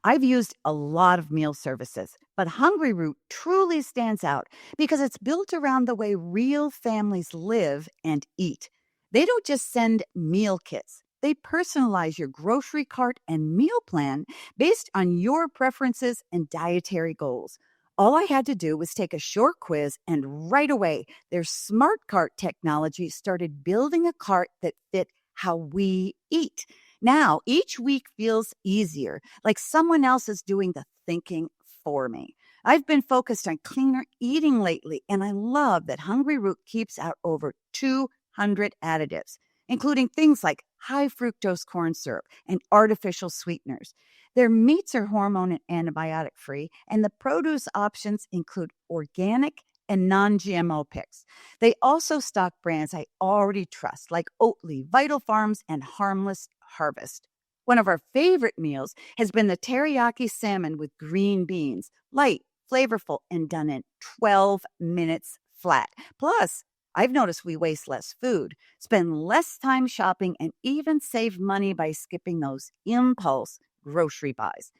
I've used a lot of meal services, but Hungry Root truly stands out because it's built around the way real families live and eat. They don't just send meal kits. They personalize your grocery cart and meal plan based on your preferences and dietary goals. All I had to do was take a short quiz, and right away, their smart cart technology started building a cart that fit how we eat. Now, each week feels easier, like someone else is doing the thinking for me. I've been focused on cleaner eating lately, and I love that Hungry Root keeps out over 200 additives, including things like high fructose corn syrup and artificial sweeteners. Their meats are hormone and antibiotic free, and the produce options include organic and non GMO picks. They also stock brands I already trust, like Oatly, Vital Farms, and Harmless Harvest. One of our favorite meals has been the teriyaki salmon with green beans, light, flavorful, and done in 12 minutes flat. Plus, I've noticed we waste less food, spend less time shopping, and even save money by skipping those impulse grocery buys.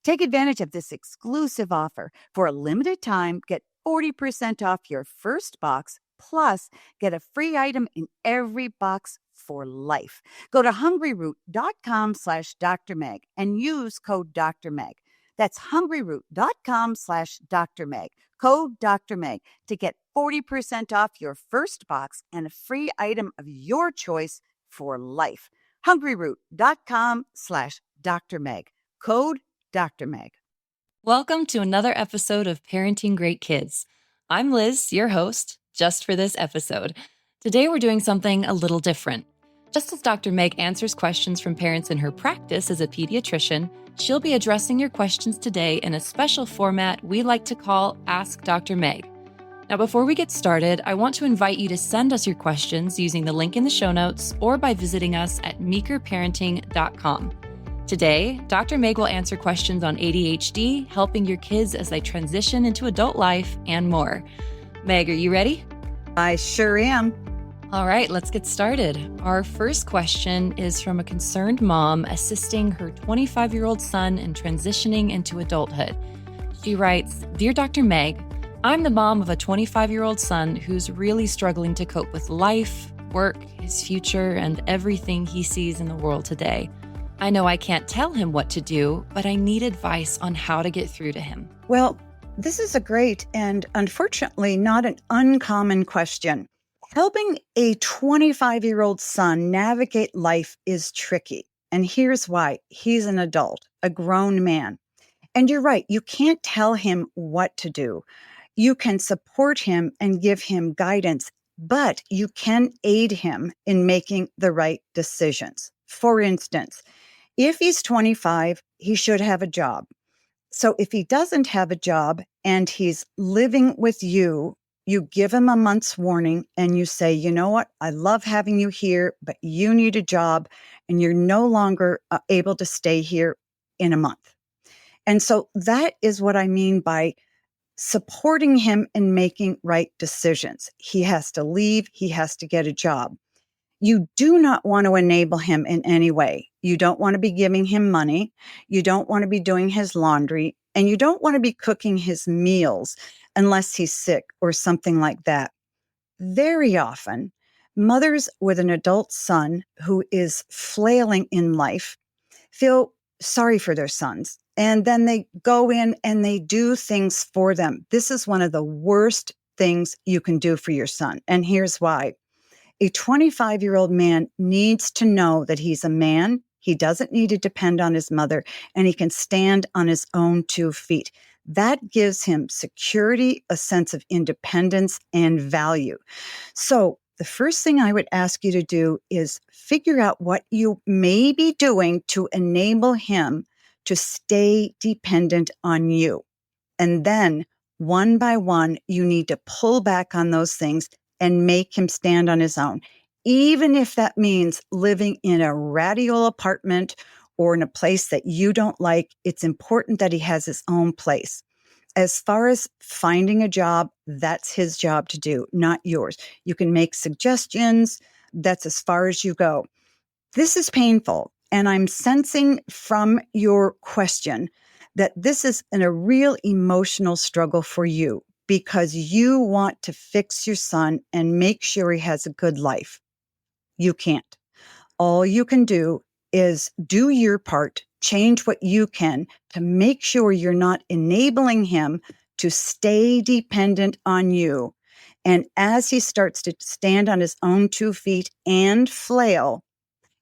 Take advantage of this exclusive offer. For a limited time, get 40% off your first box, plus get a free item in every box for life. Go to hungryroot.com/Dr. Meg and use code Dr. Meg. That's hungryroot.com/Dr. Meg. Code Dr. Meg to get 40% off your first box and a free item of your choice for life. hungryroot.com/Dr. Meg. Code Dr. Meg. Welcome to another episode of Parenting Great Kids. I'm Liz, your host, just for this episode. Today we're doing something a little different. Just as Dr. Meg answers questions from parents in her practice as a pediatrician, she'll be addressing your questions today in a special format we like to call Ask Dr. Meg. Now, before we get started, I want to invite you to send us your questions using the link in the show notes or by visiting us at meekerparenting.com. Today, Dr. Meg will answer questions on ADHD, helping your kids as they transition into adult life, and more. Meg, are you ready? I sure am. All right, let's get started. Our first question is from a concerned mom assisting her 25-year-old son in transitioning into adulthood. She writes, "Dear Dr. Meg, I'm the mom of a 25-year-old son who's really struggling to cope with life, work, his future, and everything he sees in the world today. I know I can't tell him what to do, but I need advice on how to get through to him." Well, this is a great and unfortunately not an uncommon question. Helping a 25-year-old son navigate life is tricky. And here's why. He's an adult, a grown man. And you're right, you can't tell him what to do. You can support him and give him guidance, but you can aid him in making the right decisions. For instance, if he's 25, he should have a job. So if he doesn't have a job and he's living with you, you give him a month's warning and you say, you know what, I love having you here, but you need a job and you're no longer able to stay here in a month. And so that is what I mean by supporting him in making right decisions. He has to leave. He has to get a job. You do not want to enable him in any way. You don't want to be giving him money. You don't want to be doing his laundry. And you don't want to be cooking his meals unless he's sick or something like that. Very often, mothers with an adult son who is flailing in life feel sorry for their sons. And then they go in and they do things for them. This is one of the worst things you can do for your son. And here's why. A 25-year-old man needs to know that he's a man. He doesn't need to depend on his mother, and he can stand on his own 2 feet. That gives him security, a sense of independence, and value. So the first thing I would ask you to do is figure out what you may be doing to enable him to stay dependent on you. And then one by one, you need to pull back on those things and make him stand on his own. Even if that means living in a radial apartment or in a place that you don't like, it's important that he has his own place. As far as finding a job, that's his job to do, not yours. You can make suggestions. That's as far as you go. This is painful. And I'm sensing from your question that this is a real emotional struggle for you because you want to fix your son and make sure he has a good life. You can't. All you can do is do your part, change what you can to make sure you're not enabling him to stay dependent on you. And as he starts to stand on his own 2 feet and flail,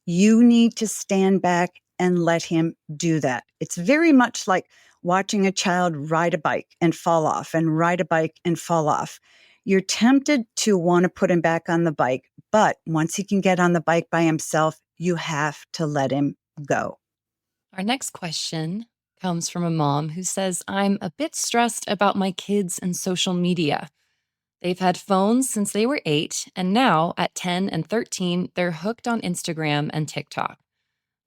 you need to stand back and let him do that. It's very much like watching a child ride a bike and fall off and ride a bike and fall off. You're tempted to want to put him back on the bike, but once he can get on the bike by himself, you have to let him go. Our next question comes from a mom who says, I'm a bit stressed about my kids and social media. They've had phones since they were 8, and now at 10 and 13, they're hooked on Instagram and TikTok.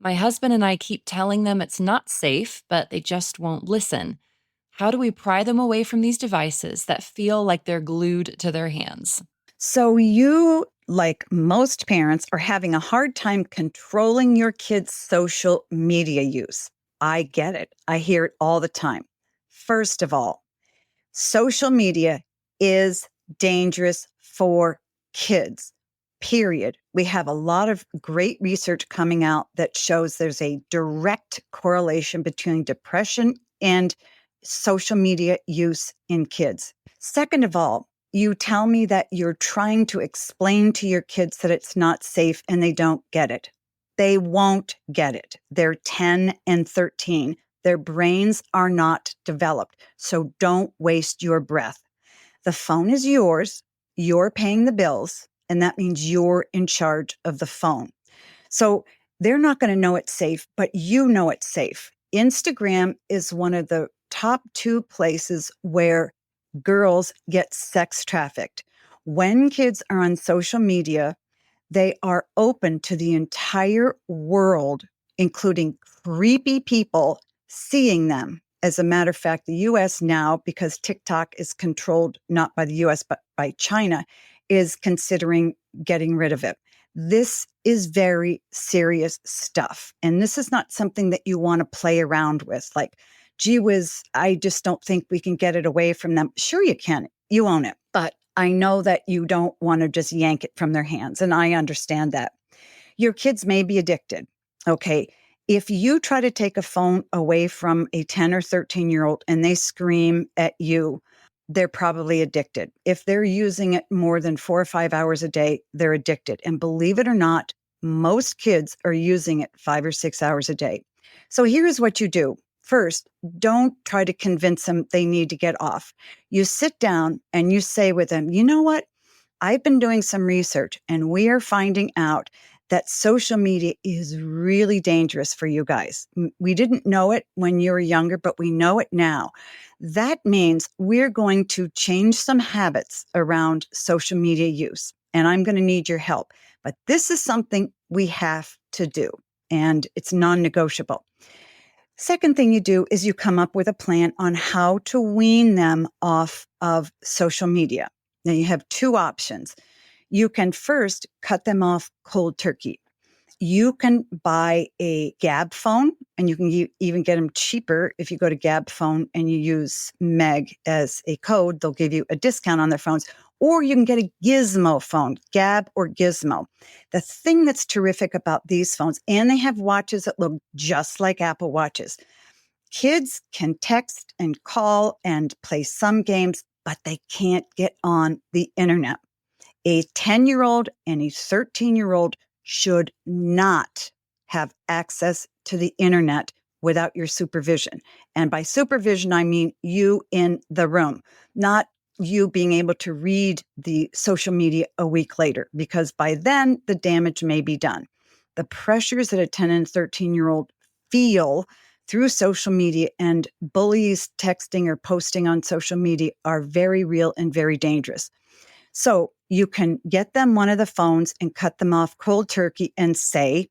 My husband and I keep telling them it's not safe, but they just won't listen. How do we pry them away from these devices that feel like they're glued to their hands? So you, like most parents, are having a hard time controlling your kids' social media use. I get it. I hear it all the time. First of all, social media is dangerous for kids, period. We have a lot of great research coming out that shows there's a direct correlation between depression and social media use in kids. Second of all, you tell me that you're trying to explain to your kids that it's not safe and they don't get it. They won't get it. They're 10 and 13. Their brains are not developed. So don't waste your breath. The phone is yours. You're paying the bills, and that means you're in charge of the phone. So they're not going to know it's safe, but you know it's safe. Instagram is one of the top 2 places where girls get sex trafficked. When kids are on social media, they are open to the entire world, including creepy people seeing them. As a matter of fact, the US now, because TikTok is controlled not by the US, but by China, is considering getting rid of it. This is very serious stuff. And this is not something that you want to play around with. Like, gee whiz, I just don't think we can get it away from them. Sure, you can. You own it. But I know that you don't want to just yank it from their hands. And I understand that. Your kids may be addicted. Okay. If you try to take a phone away from a 10 or 13-year-old and they scream at you, they're probably addicted. If they're using it more than 4 or 5 hours a day, they're addicted. And believe it or not, most kids are using it 5 or 6 hours a day. So here's what you do. First, don't try to convince them they need to get off. You sit down and you say with them, you know what? I've been doing some research and we are finding out that social media is really dangerous for you guys. We didn't know it when you were younger, but we know it now. That means we're going to change some habits around social media use, and I'm going to need your help. But this is something we have to do, and it's non-negotiable. Second thing you do is you come up with a plan on how to wean them off of social media. Now you have 2 options. You can first cut them off cold turkey. You can buy a Gab phone, and you can even get them cheaper if you go to Gab phone and you use Meg as a code. They'll give you a discount on their phones. Or you can get a Gizmo phone, Gab or Gizmo. The thing that's terrific about these phones, and they have watches that look just like Apple Watches. Kids can text and call and play some games, but they can't get on the internet. A 10-year-old and a 13-year-old should not have access to the internet without your supervision. And by supervision, I mean you in the room, not you being able to read the social media a week later, because by then the damage may be done. The pressures that a 10 and 13-year-old feel through social media and bullies texting or posting on social media are very real and very dangerous. So you can get them one of the phones and cut them off cold turkey and say,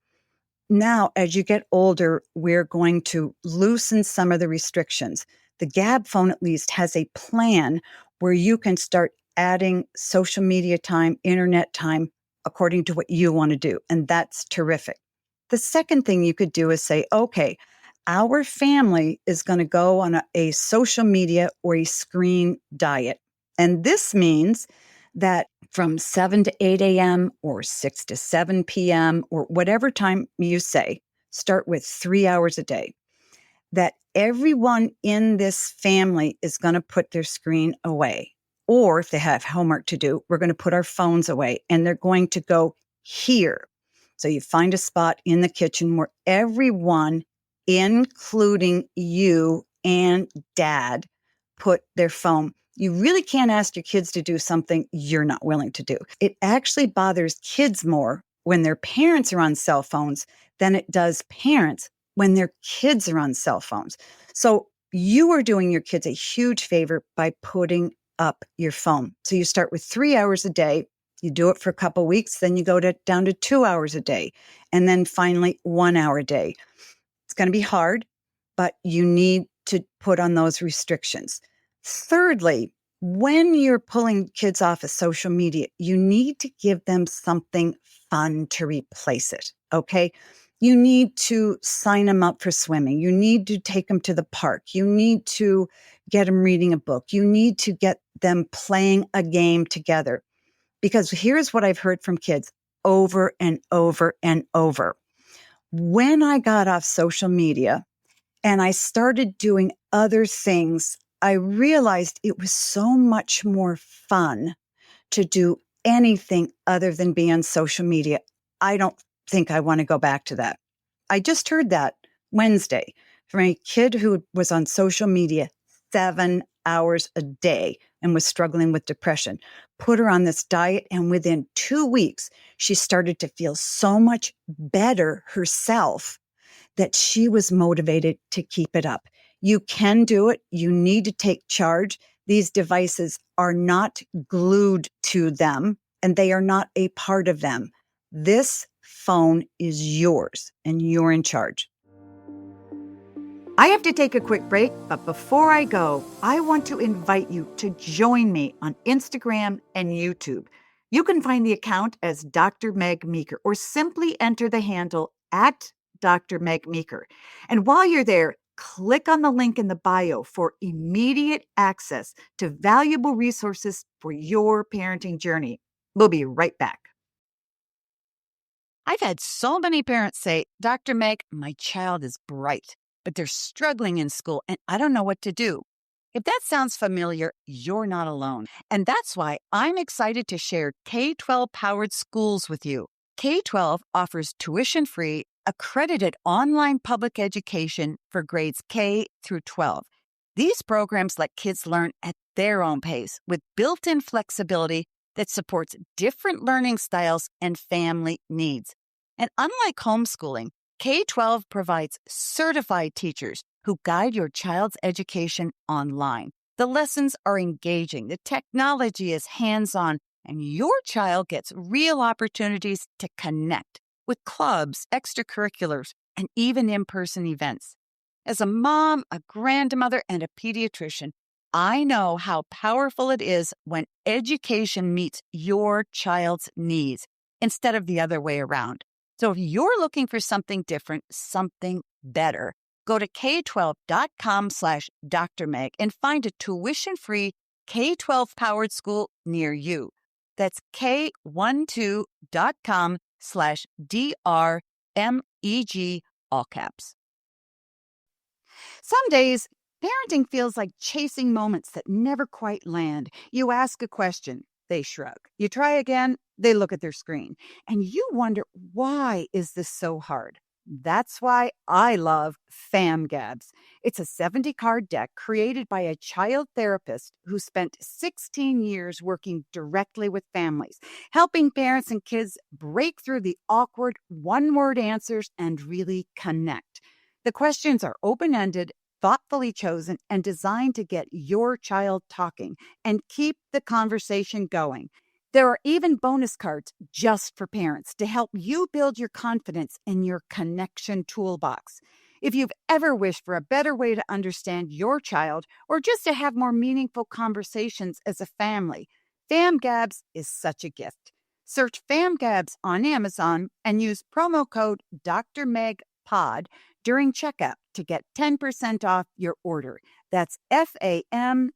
now, as you get older, we're going to loosen some of the restrictions. The Gab phone, at least, has a plan where you can start adding social media time, internet time, according to what you want to do. And that's terrific. The second thing you could do is say, okay, our family is going to go on a social media or a screen diet. And this means that from 7 to 8 a.m. or 6 to 7 p.m. or whatever time you say, start with 3 hours a day, that everyone in this family is going to put their screen away. Or if they have homework to do, we're going to put our phones away and they're going to go here. So you find a spot in the kitchen where everyone, including you and dad, put their phone. You really can't ask your kids to do something you're not willing to do. It actually bothers kids more when their parents are on cell phones than it does parents when their kids are on cell phones. So you are doing your kids a huge favor by putting up your phone. So you start with 3 hours a day. You do it for a couple of weeks, then you go down to 2 hours a day, and then finally 1 hour a day. It's going to be hard, but you need to put on those restrictions. Thirdly, when you're pulling kids off of social media, you need to give them something fun to replace it, okay? You need to sign them up for swimming. You need to take them to the park. You need to get them reading a book. You need to get them playing a game together. Because here's what I've heard from kids over and over and over. When I got off social media and I started doing other things, I realized it was so much more fun to do anything other than be on social media. I don't think I want to go back to that. I just heard that Wednesday from a kid who was on social media 7 hours a day and was struggling with depression. Put her on this diet, and within 2 weeks, she started to feel so much better herself that she was motivated to keep it up. You can do it. You need to take charge. These devices are not glued to them, and they are not a part of them. This phone is yours, and you're in charge. I have to take a quick break, but before I go, I want to invite you to join me on Instagram and YouTube. You can find the account as Dr. Meg Meeker, or simply enter the handle at Dr. Meg Meeker. And while you're there, click on the link in the bio for immediate access to valuable resources for your parenting journey. We'll be right back. I've had so many parents say, Dr. Meg, my child is bright, but they're struggling in school and I don't know what to do. If that sounds familiar, you're not alone. And that's why I'm excited to share K-12 powered schools with you. K-12 offers tuition-free, accredited online public education for grades K through 12. These programs let kids learn at their own pace with built-in flexibility that supports different learning styles and family needs. And unlike homeschooling, K-12 provides certified teachers who guide your child's education online. The lessons are engaging, the technology is hands-on, and your child gets real opportunities to connect with clubs, extracurriculars, and even in-person events. As a mom, a grandmother, and a pediatrician, I know how powerful it is when education meets your child's needs instead of the other way around. So if you're looking for something different, something better, go to k12.com/Dr. Meg and find a tuition-free K-12 powered school near you. That's k12.com/DRMEG, all caps. Some days, parenting feels like chasing moments that never quite land. You ask a question, they shrug. You try again, they look at their screen. And you wonder, why is this so hard? That's why I love FamGabs. It's a 70-card deck created by a child therapist who spent 16 years working directly with families, helping parents and kids break through the awkward one-word answers and really connect. The questions are open-ended, thoughtfully chosen, and designed to get your child talking and keep the conversation going. There are even bonus cards just for parents to help you build your confidence in your connection toolbox. If you've ever wished for a better way to understand your child or just to have more meaningful conversations as a family, FamGabs is such a gift. Search FamGabs on Amazon and use promo code Dr. Meg Pod during checkout to get 10% off your order. That's FAMGABS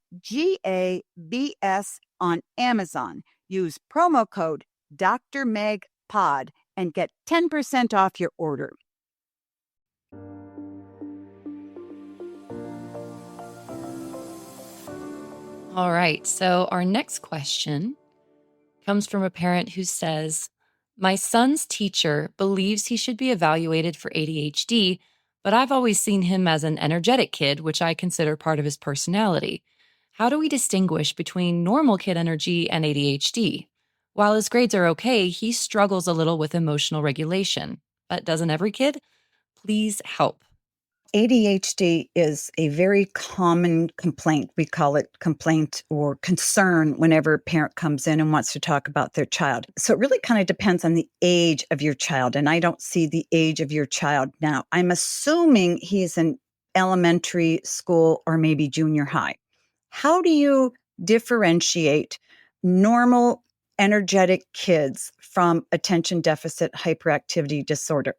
on Amazon. Use promo code Dr. Meg Pod and get 10% off your order. All right. So our next question comes from a parent who says, my son's teacher believes he should be evaluated for ADHD, but I've always seen him as an energetic kid, which I consider part of his personality. How do we distinguish between normal kid energy and ADHD? While his grades are okay, he struggles a little with emotional regulation. But doesn't every kid? Please help. ADHD is a very common complaint. We call it complaint or concern whenever a parent comes in and wants to talk about their child. So it really kind of depends on the age of your child. And I don't see the age of your child now. I'm assuming he's in elementary school or maybe junior high. How do you differentiate normal, energetic kids from attention deficit hyperactivity disorder?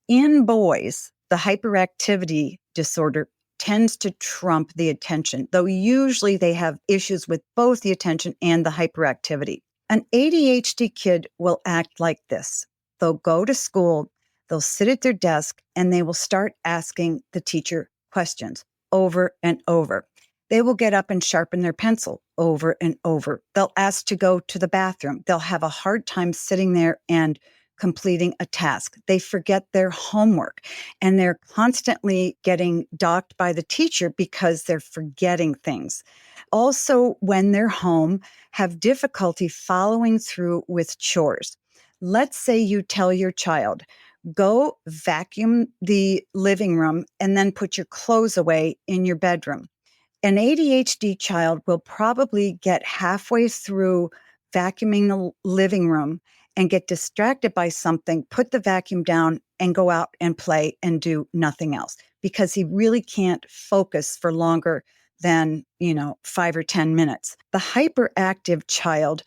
In boys, the hyperactivity disorder tends to trump the attention, though usually they have issues with both the attention and the hyperactivity. An ADHD kid will act like this. They'll go to school, they'll sit at their desk, and they will start asking the teacher questions over and over. They will get up and sharpen their pencil over and over. They'll ask to go to the bathroom. They'll have a hard time sitting there and completing a task. They forget their homework, and they're constantly getting docked by the teacher because they're forgetting things. Also, when they're home, have difficulty following through with chores. Let's say you tell your child, go vacuum the living room and then put your clothes away in your bedroom. An ADHD child will probably get halfway through vacuuming the living room and get distracted by something, put the vacuum down and go out and play and do nothing else because he really can't focus for longer than, 5 or 10 minutes. The hyperactive child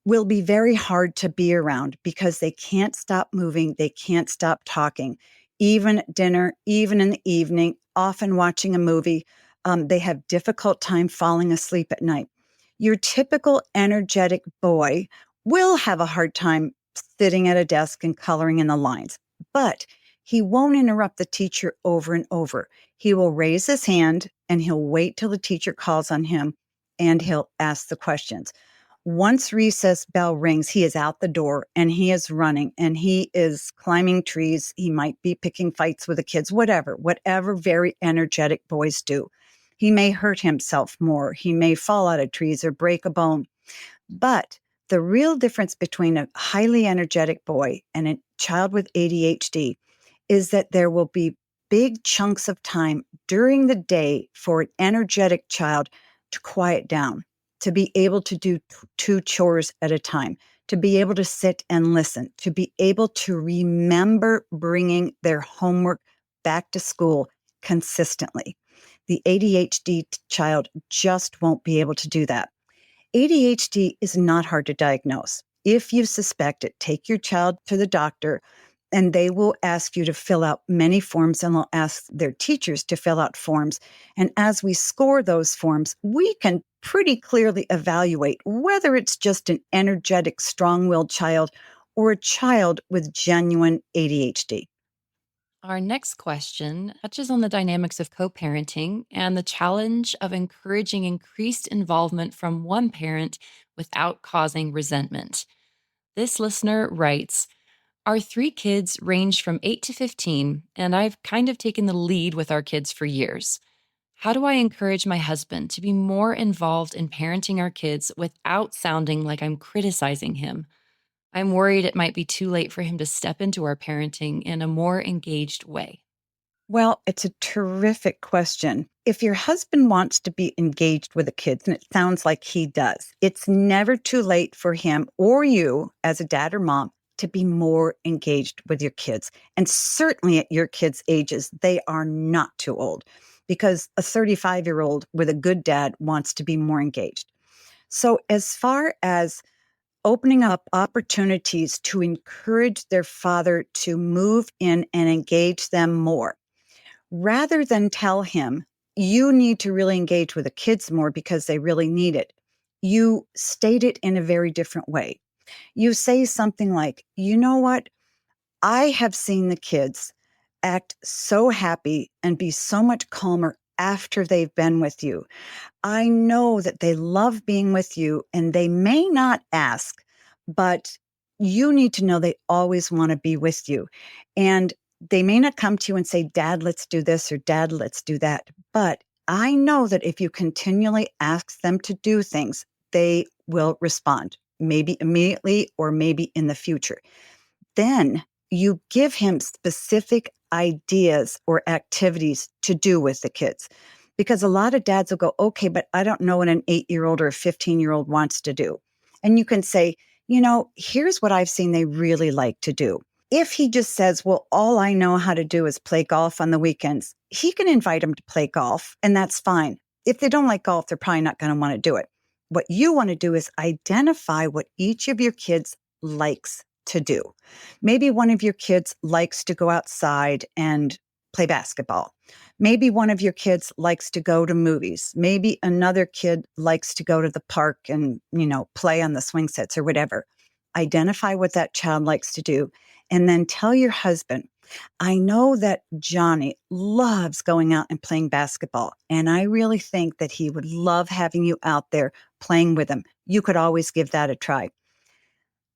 will be very hard to be around because they can't stop moving. They can't stop talking, even at dinner, even in the evening, often watching a movie. They have difficult time falling asleep at night. Your typical energetic boy will have a hard time sitting at a desk and coloring in the lines, but he won't interrupt the teacher over and over. He will raise his hand and he'll wait till the teacher calls on him and he'll ask the questions. Once recess bell rings, he is out the door and he is running and he is climbing trees. He might be picking fights with the kids, whatever very energetic boys do. He may hurt himself more. He may fall out of trees or break a bone. But the real difference between a highly energetic boy and a child with ADHD is that there will be big chunks of time during the day for an energetic child to quiet down, to be able to do two chores at a time, to be able to sit and listen, to be able to remember bringing their homework back to school consistently. The ADHD child just won't be able to do that. ADHD is not hard to diagnose. If you suspect it, take your child to the doctor and they will ask you to fill out many forms and they'll ask their teachers to fill out forms. And as we score those forms, we can pretty clearly evaluate whether it's just an energetic, strong-willed child or a child with genuine ADHD. Our next question touches on the dynamics of co parenting and the challenge of encouraging increased involvement from one parent without causing resentment. This listener writes, our three kids range from 8 to 15, and I've kind of taken the lead with our kids for years. How do I encourage my husband to be more involved in parenting our kids without sounding like I'm criticizing him? I'm worried it might be too late for him to step into our parenting in a more engaged way. Well, it's a terrific question. If your husband wants to be engaged with the kids, and it sounds like he does, it's never too late for him or you as a dad or mom to be more engaged with your kids. And certainly at your kids' ages, they are not too old because a 35-year-old with a good dad wants to be more engaged. So as far as opening up opportunities to encourage their father to move in and engage them more. Rather than tell him, you need to really engage with the kids more because they really need it, you state it in a very different way. You say something like, you know what? I have seen the kids act so happy and be so much calmer after they've been with you. I know that they love being with you and they may not ask, but you need to know they always want to be with you. And they may not come to you and say, Dad, let's do this, or Dad, let's do that. But I know that if you continually ask them to do things, they will respond, maybe immediately or maybe in the future. Then you give him specific ideas or activities to do with the kids. Because a lot of dads will go, okay, but I don't know what an 8-year-old or a 15-year-old wants to do. And you can say, here's what I've seen they really like to do. If he just says, well, all I know how to do is play golf on the weekends, he can invite them to play golf, and that's fine. If they don't like golf, they're probably not going to want to do it. What you want to do is identify what each of your kids likes to do. Maybe one of your kids likes to go outside and play basketball. Maybe one of your kids likes to go to movies. Maybe another kid likes to go to the park and, play on the swing sets or whatever. Identify what that child likes to do, and then tell your husband, I know that Johnny loves going out and playing basketball, and I really think that he would love having you out there playing with him. You could always give that a try.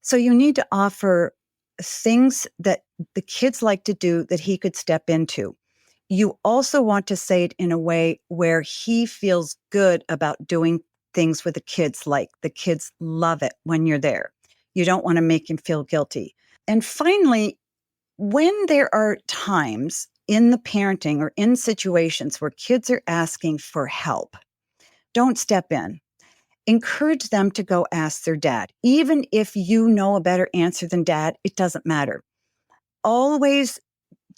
So you need to offer things that the kids like to do that he could step into. You also want to say it in a way where he feels good about doing things with the kids, like the kids love it when you're there. You don't want to make him feel guilty. And finally, when there are times in the parenting or in situations where kids are asking for help, don't step in. Encourage them to go ask their dad. Even if you know a better answer than dad, it doesn't matter. Always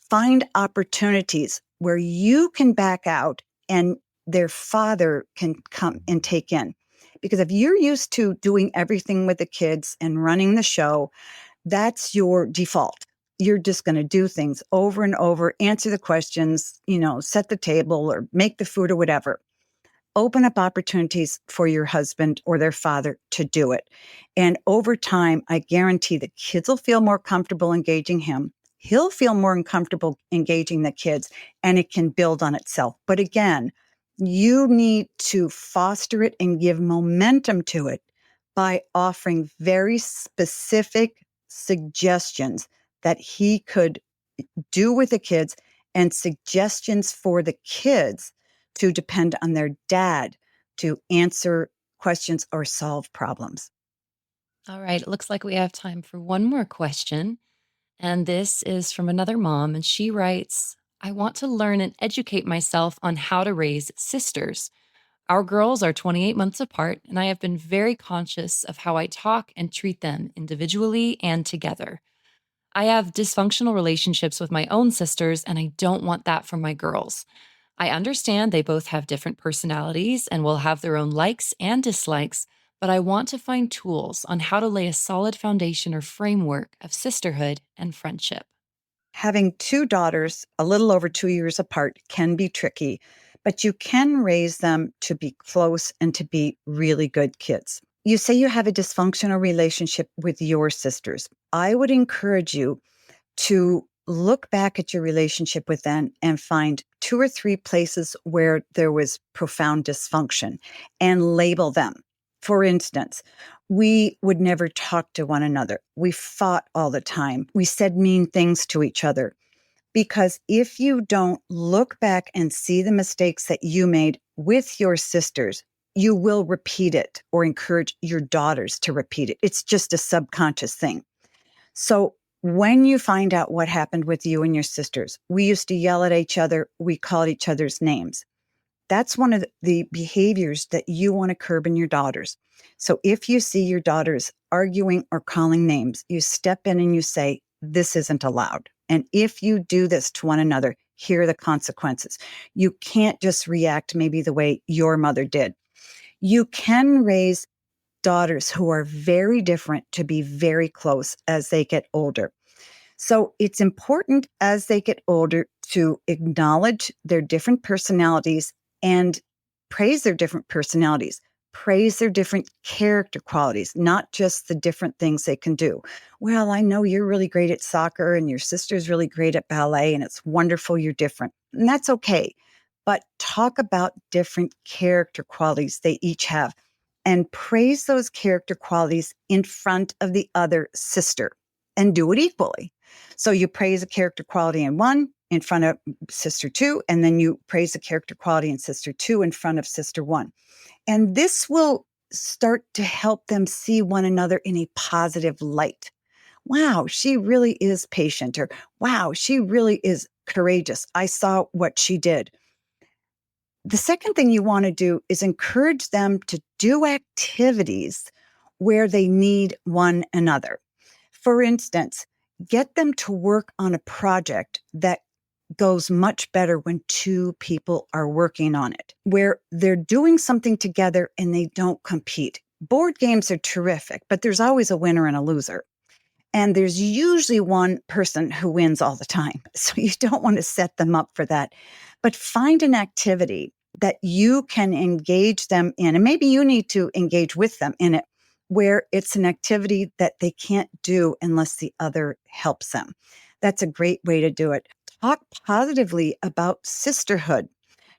find opportunities where you can back out and their father can come and take in. Because if you're used to doing everything with the kids and running the show, that's your default. You're just going to do things over and over, answer the questions, set the table or make the food or whatever. Open up opportunities for your husband or their father to do it. And over time, I guarantee the kids will feel more comfortable engaging him. He'll feel more uncomfortable engaging the kids, and it can build on itself. But again, you need to foster it and give momentum to it by offering very specific suggestions that he could do with the kids and suggestions for the kids to depend on their dad to answer questions or solve problems. All right, it looks like we have time for one more question. And this is from another mom, and she writes, I want to learn and educate myself on how to raise sisters. Our girls are 28 months apart, and I have been very conscious of how I talk and treat them individually and together. I have dysfunctional relationships with my own sisters, and I don't want that for my girls. I understand they both have different personalities and will have their own likes and dislikes, but I want to find tools on how to lay a solid foundation or framework of sisterhood and friendship. Having two daughters a little over 2 years apart can be tricky, but you can raise them to be close and to be really good kids. You say you have a dysfunctional relationship with your sisters. I would encourage you to look back at your relationship with them and find 2 or 3 places where there was profound dysfunction and label them. For instance, we would never talk to one another. We fought all the time. We said mean things to each other. Because if you don't look back and see the mistakes that you made with your sisters, you will repeat it or encourage your daughters to repeat it. It's just a subconscious thing. So when you find out what happened with you and your sisters, we used to yell at each other. We called each other's names. That's one of the behaviors that you want to curb in your daughters. So if you see your daughters arguing or calling names, you step in and you say, this isn't allowed. And if you do this to one another, here are the consequences. You can't just react maybe the way your mother did. You can raise daughters who are very different to be very close as they get older. So it's important as they get older to acknowledge their different personalities and praise their different personalities, praise their different character qualities, not just the different things they can do. Well, I know you're really great at soccer and your sister's really great at ballet, and it's wonderful you're different. And that's okay. But talk about different character qualities they each have and praise those character qualities in front of the other sister and do it equally. So you praise a character quality in one in front of sister two, and then you praise a character quality in sister two in front of sister one. And this will start to help them see one another in a positive light. Wow, she really is patient, or wow, she really is courageous. I saw what she did. The second thing you want to do is encourage them to do activities where they need one another. For instance, get them to work on a project that goes much better when two people are working on it, where they're doing something together and they don't compete. Board games are terrific, but there's always a winner and a loser. And there's usually one person who wins all the time. So you don't want to set them up for that. But find an activity that you can engage them in. And maybe you need to engage with them in it, where it's an activity that they can't do unless the other helps them. That's a great way to do it. Talk positively about sisterhood.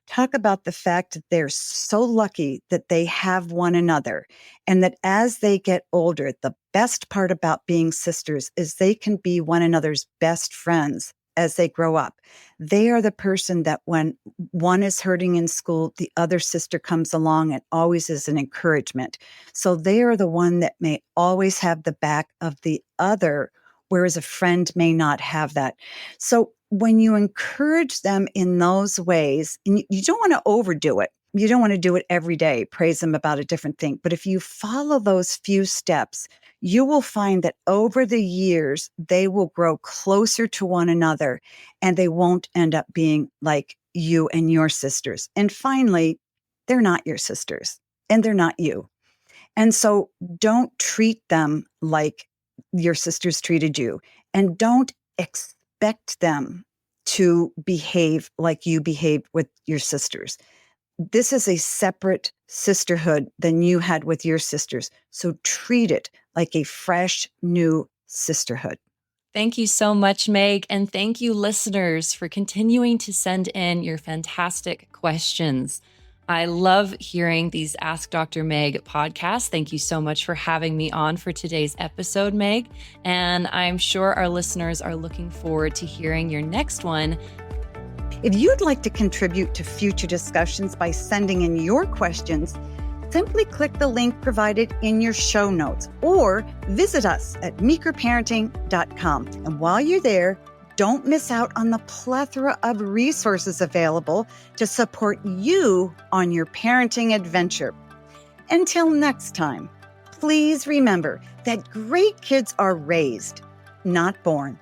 Talk about the fact that they're so lucky that they have one another, and that as they get older, the best part about being sisters is they can be one another's best friends as they grow up. They are the person that when one is hurting in school, the other sister comes along and always is an encouragement. So they are the one that may always have the back of the other, whereas a friend may not have that. So when you encourage them in those ways, and you don't want to overdo it. You don't want to do it every day, praise them about a different thing. But if you follow those few steps, you will find that over the years, they will grow closer to one another and they won't end up being like you and your sisters. And finally, they're not your sisters and they're not you. And so don't treat them like your sisters treated you, and don't expect them to behave like you behaved with your sisters. This is a separate sisterhood than you had with your sisters. So treat it like a fresh, new sisterhood. Thank you so much, Meg. And thank you, listeners, for continuing to send in your fantastic questions. I love hearing these Ask Dr. Meg podcasts. Thank you so much for having me on for today's episode, Meg. And I'm sure our listeners are looking forward to hearing your next one. If you'd like to contribute to future discussions by sending in your questions, simply click the link provided in your show notes or visit us at meekerparenting.com. And while you're there, don't miss out on the plethora of resources available to support you on your parenting adventure. Until next time, please remember that great kids are raised, not born.